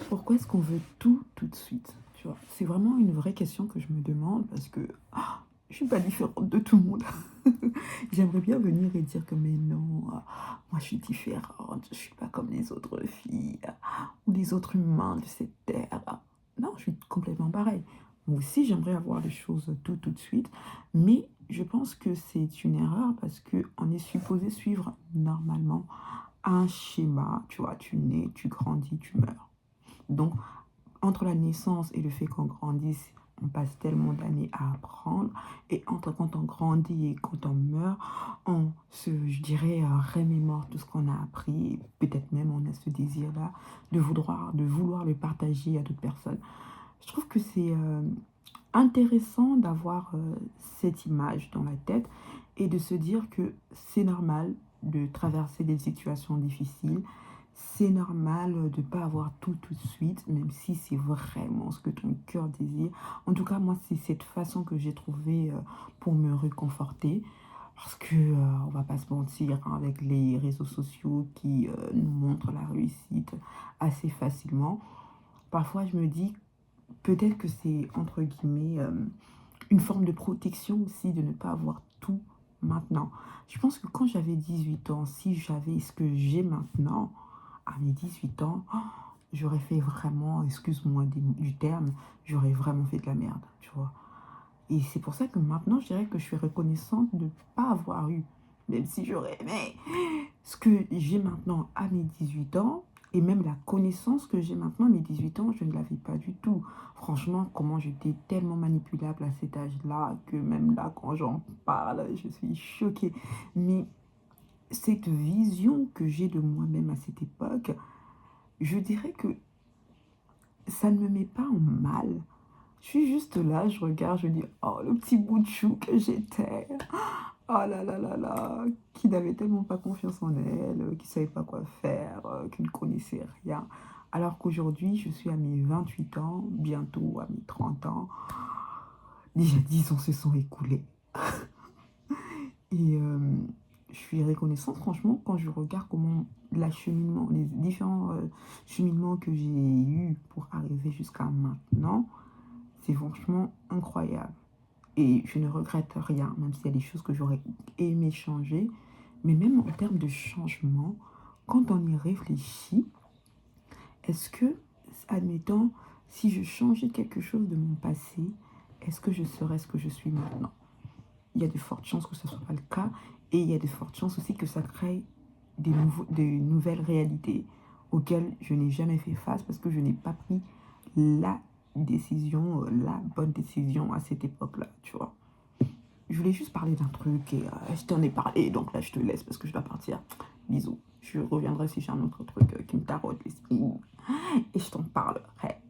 Pourquoi est-ce qu'on veut tout de suite? Tu vois? C'est vraiment une vraie question que je me demande parce que je suis pas différente de tout le monde. J'aimerais bien venir et dire que mais non, moi je suis différente, je suis pas comme les autres filles ou les autres humains de cette terre. Non, je suis complètement pareil. Moi aussi, j'aimerais avoir les choses tout de suite, mais je pense que c'est une erreur parce que on est supposé suivre normalement un schéma. Tu vois, tu nais, tu grandis, tu meurs. Donc, entre la naissance et le fait qu'on grandisse, on passe tellement d'années à apprendre. Et entre quand on grandit et quand on meurt, on se, je dirais, remémore tout ce qu'on a appris. Peut-être même on a ce désir-là de vouloir le partager à d'autres personnes. Je trouve que c'est intéressant d'avoir cette image dans la tête et de se dire que c'est normal de traverser des situations difficiles. C'est normal de ne pas avoir tout de suite, même si c'est vraiment ce que ton cœur désire. En tout cas, moi, c'est cette façon que j'ai trouvée pour me réconforter. Parce que, on va pas se mentir, hein, avec les réseaux sociaux qui nous montrent la réussite assez facilement, parfois je me dis peut-être que c'est, entre guillemets, une forme de protection aussi de ne pas avoir tout maintenant. Je pense que quand j'avais 18 ans, si j'avais ce que j'ai maintenant, à mes 18 ans, j'aurais fait vraiment, excuse-moi du terme, j'aurais vraiment fait de la merde, tu vois. Et c'est pour ça que maintenant, je dirais que je suis reconnaissante de ne pas avoir eu, même si j'aurais aimé, ce que j'ai maintenant à mes 18 ans, et même la connaissance que j'ai maintenant à mes 18 ans, je ne l'avais pas du tout. Franchement, comment j'étais tellement manipulable à cet âge-là, que même là, quand j'en parle, je suis choquée. Mais cette vision que j'ai de moi-même à cette époque, je dirais que ça ne me met pas en mal. Je suis juste là, je regarde, je dis, oh, le petit bout de chou que j'étais. Oh là là là là, qui n'avait tellement pas confiance en elle, qui savait pas quoi faire, qui ne connaissait rien. Alors qu'aujourd'hui, je suis à mes 28 ans, bientôt à mes 30 ans. Déjà 10 ans se sont écoulés. Et je suis reconnaissante, franchement, quand je regarde comment l'acheminement, les différents cheminements que j'ai eus pour arriver jusqu'à maintenant, c'est franchement incroyable. Et je ne regrette rien, même s'il y a des choses que j'aurais aimé changer. Mais même en termes de changement, quand on y réfléchit, est-ce que, admettons, si je changeais quelque chose de mon passé, est-ce que je serais ce que je suis maintenant? Il y a de fortes chances que ce ne soit pas le cas. Et il y a de fortes chances aussi que ça crée des nouvelles réalités auxquelles je n'ai jamais fait face parce que je n'ai pas pris la décision, la bonne décision à cette époque-là, tu vois. Je voulais juste parler d'un truc et je t'en ai parlé, donc là je te laisse parce que je dois partir. Bisous. Je reviendrai si j'ai un autre truc qui me taraude l'esprit et je t'en parlerai.